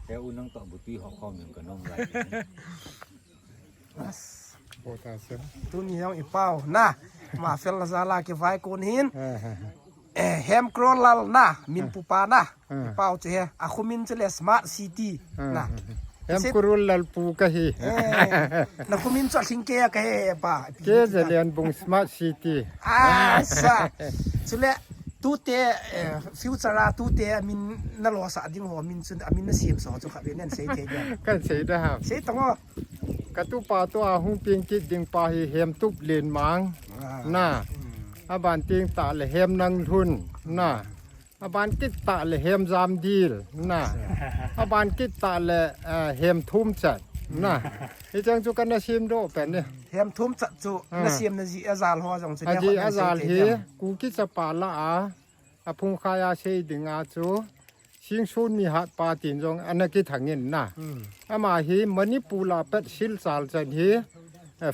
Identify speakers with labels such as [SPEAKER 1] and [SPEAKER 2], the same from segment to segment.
[SPEAKER 1] แต่อุ่นน้องต่อบุตรีหอกคอมอย่างกับน้องไร
[SPEAKER 2] โอ้ตาเสีย
[SPEAKER 3] tu ni yang ipau na ma fel la zala ke vai kon hin hem kron lal na min pupa na ipau che a khumin che le smart city na
[SPEAKER 2] em kurul lal pu ka hi
[SPEAKER 3] na khumin cho thing ke ka he pa
[SPEAKER 2] ke zelian bung smart city
[SPEAKER 3] sa chule tu te future tu te min na lo sa ding ho min chun amin na sim so chu kha be nen sei te ya
[SPEAKER 2] กันใส่ได้ครับ
[SPEAKER 3] sei tong
[SPEAKER 2] กระตุปาตัวหุงเปียงกิดดิงปาhi hem tup len mang na aban ting ta le hem nang thun na aban kit ta le hem zam dil na aban kit ta le hem thum chat na i chang chu kan na sim do pen ne
[SPEAKER 3] hem thum cha chu na sim na ji azal ho jong chu
[SPEAKER 2] aji azal hi ku ki cha pa la a phung khaya sei dinga chuชิงชุนมีหัดปาตินจงอันนั้นกิถังเงินนะอามาฮีมันนี่ปูลาเป็ดชิลสาลจันฮี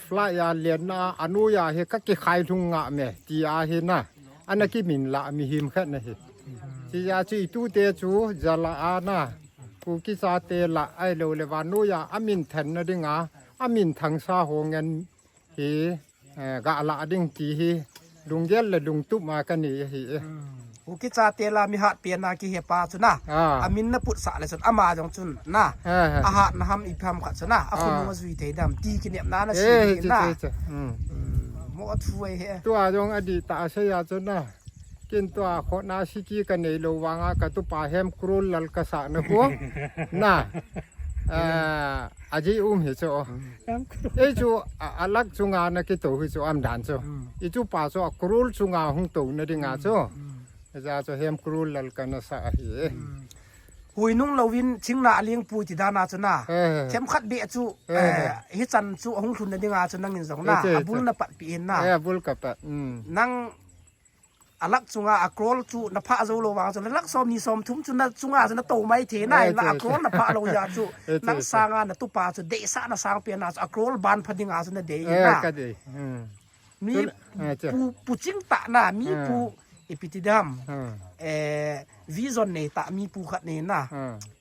[SPEAKER 2] ฟลายาเลียนนะอนุญาเฮก็กิขายทุงงะเมตีอาเฮนะอันนั้นกิมินละมีหิมแค่นั้นเฮตียาจีตู้เตจูจะละอานะกูกิซาเตละไอโลเลวานุยาอามินแทนนะดิงาอามินทังซาโหเงินเฮกะละดิงตีเฮลุงเยลและลุงตุมากันนี่เฮ
[SPEAKER 3] กูกิจาเตลามีหัดเปียนากิเฮปาจุนะอามินนปุตสะเลยสุดอามาจงจุนนะอาหารนะฮัมอีพามขัดสุนะอาคุณมัวจุยเทดำตีกินเนียมนานะสินะมัวช่วยเฮ
[SPEAKER 2] ตัวจงอดีตอาเซียจุนะกินตัวคนนาซิกีกันในโลวังกตุปาเฮมครูลลกษะนะพวกนะอาจีเหรอไอ้จูอลักจุงานะกิโตหิจูอัมดันจูไอ้จูป่าจูครูลจุงาหงตูนะดิงาจูจะจะเฮมครูลลกันนะสาเห
[SPEAKER 3] หุยนุ่งเราวินชิงนาเลี้ยงปูจิดานาจุนะเข้มขัดเบะจูฮิจันจูหงทุนนะดิงาจุนังเงินสองนาอบุลนะปัดปีเอ็นนะ
[SPEAKER 2] บุลกับปัด
[SPEAKER 3] นั่งอลักจุงาอกรอลจูนภาโซโลวางจุนลักซอมนีซอมทุ่มจุนนะจุงาจุนนะโตไม่เทน่ายนะอกรอลนภาโลยาจูนั่งสางานะตุปาจูเดซ่านะสางเปียนาอกรอลบานพัดิงาจุนนะเดยนะมีปูจิงตะนะมีปูอิปิติดัมวิซอนเนตะมีปูขัดเนนะ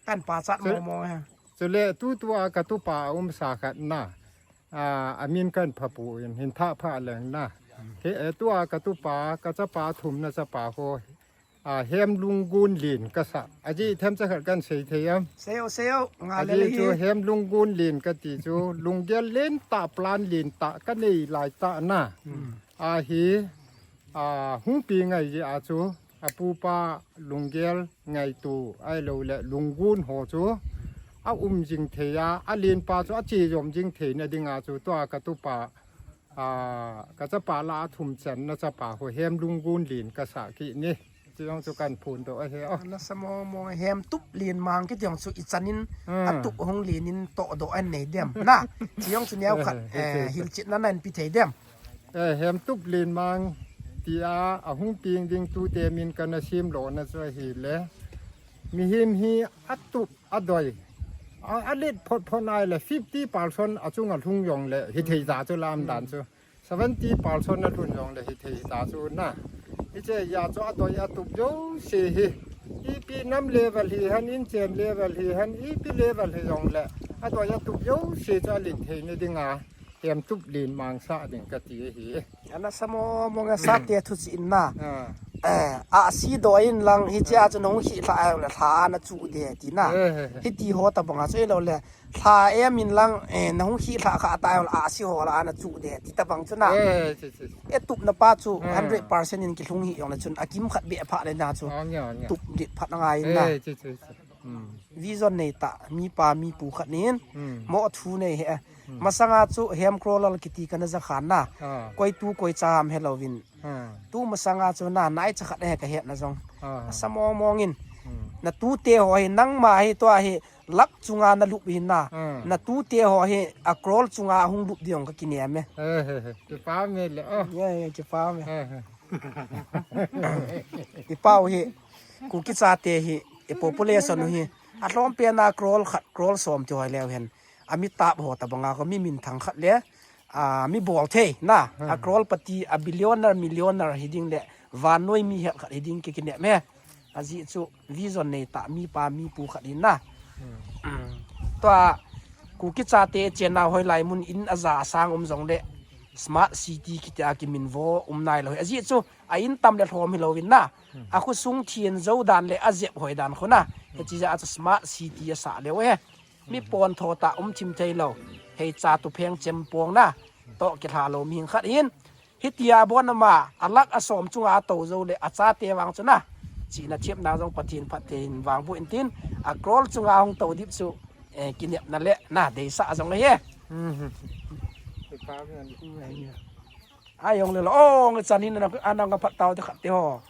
[SPEAKER 3] กันปาจัดมอฮะ
[SPEAKER 2] สุเลตัวกระตุปาสาขัดนะอามินกันพะปูเห็นท่าผ้าแหลงนะเฮตัวกระตุปากระจะปาถุมนะจะปาโฮเฮมลุงกูนลินกษัตริย์อาจีเทมจะขัดกันเสียเทียม
[SPEAKER 3] เซลงาน
[SPEAKER 2] เลยจูเฮมลุงกูนลินกติจูลุงเกลเล่นตาปลานลินตากันนี่หลายตานะฮีหุงปีไงจีอาจูปูปาลุงเกลไงตูไอโลและลุงกูนโหจูอาจิงเทียอาลินปาจูอาจียมจิงเทียนดิงาจูตัวกระตุปาก็จะปาลาถุมเซนนะจะปาหัวเฮมลุงกูนลินกษากินี่จะต้องจุกันพูนตัวเฮ้อ
[SPEAKER 3] นะสมอมองเฮมตุบเลียนมังก็ยังสุอิจันินตุบหงเลียนินโตโดอันไหนเดียมนะจะยังสุเนียวขัดหิลจิตนั่นนั่นพิเทเดียม
[SPEAKER 2] เฮมตุบเลียนมังที่หงปีงดิงตูเตมินกันนะชิมโหลนะจะหิลเลยมีหิมฮีอัตุบอัดอยอันเล็ดพอนายเลย50%จุงอันทุ่งยองเลยฮิตเฮตาจุลามดันจู70%นะทุ่งยองเลยฮิตเฮตาจูนะไอ้เจ้ายาจ้าตัวยาตุบโยเสียอีปีน้ำเลเวลฮีฮันอินเจนเลเวลฮีฮันอีปีเลเวลฮียองเลยไอ้ตัวยาตุบโยเสียจะลินเฮนี่ดิงาเตรียมตุบลินมังสะดิงกะตีฮี
[SPEAKER 3] อันนั้นสมอมองสัตย์ทุจินนะสีดอยลังฮิจ้าจะน้องฮิลาละทานะจูเดียดีนะฮิตีหัวตะบังอาช่วยเราเลยทามินลังน้องฮิลาขาตายละสีหัวละนะจูเดียที่ตะบังจุนะตุบนะป้าจู100%ยินกิลุงฮิยองละจุนอากิมขัดเบียพะเลยนะจูตุบดิพัดงไงนะวิซอนเนตะมีปามีปูขัดเน้นหมอทูเนเฮมาสังอาจูเฮมโครลลกิตีกันจะขานนะกอยตูกอยจามเฮลวินตูมาสังอาจูน่ะนายจะขัดเฮกะเฮนะจงสมองมองอินนะตูเตหอยนั่งมาให้ตัวให้ลักจุงานะลุบินนะตูเตหอยอะโครลจุงาหุงลุบเดียงก็กินเนี่ยไหม
[SPEAKER 2] จะฟ้าเมลเลย
[SPEAKER 3] จะฟ้าไหมที่เป้าเฮกูคิดซาเตเฮpopulationเฮอัดล้อมเปียนาโครลขัดโครลสอมจอยแล้วเห็นอามิตาบหัวตะบังก็มีมินทังขัดเลยมีบอลเทนะอะโครลปฏิบิลลิออนมิลลิออนฮิดิ้งเลยวานน้อยมีขัดฮิดิ้งกินเนี่ยแม่อาจิจูวิซอนเนตามีปามีปูขัดหินนะ ตัวกูกิจาเตเจนนาหอยไหลมุนอินอาซาสร้างจงเด smart city กิตากิมินโวนายเลยอจีจูไออินตำเลทอมฮิโลวินนะอาคุซุงเทียนเจ้าดันเลอาเจ็บหอยดันคนนะเฮจิจะอาจ smart city สาเลวเฮมีปอนโทตาทิมใจเราเฮจ่าตุเพียงเจมปวงนะโตกิทาโลมีขัดอินฮิตยาบอนมาอัลลักอสอมจุงอาโตเจ้าเลอาซาเตวังจุนะจีน่าเชียบนาจงปะทินพัดเทนวางบุอินตินอากรอลจุงอาหงโตดิบสุกินเนี่ยนั่นแหละน่าเดซ่าจงเลยเฮ
[SPEAKER 2] ไปพาเพื่อน
[SPEAKER 3] ayong lelo oh ngi sanin na anang ka pataw de khateo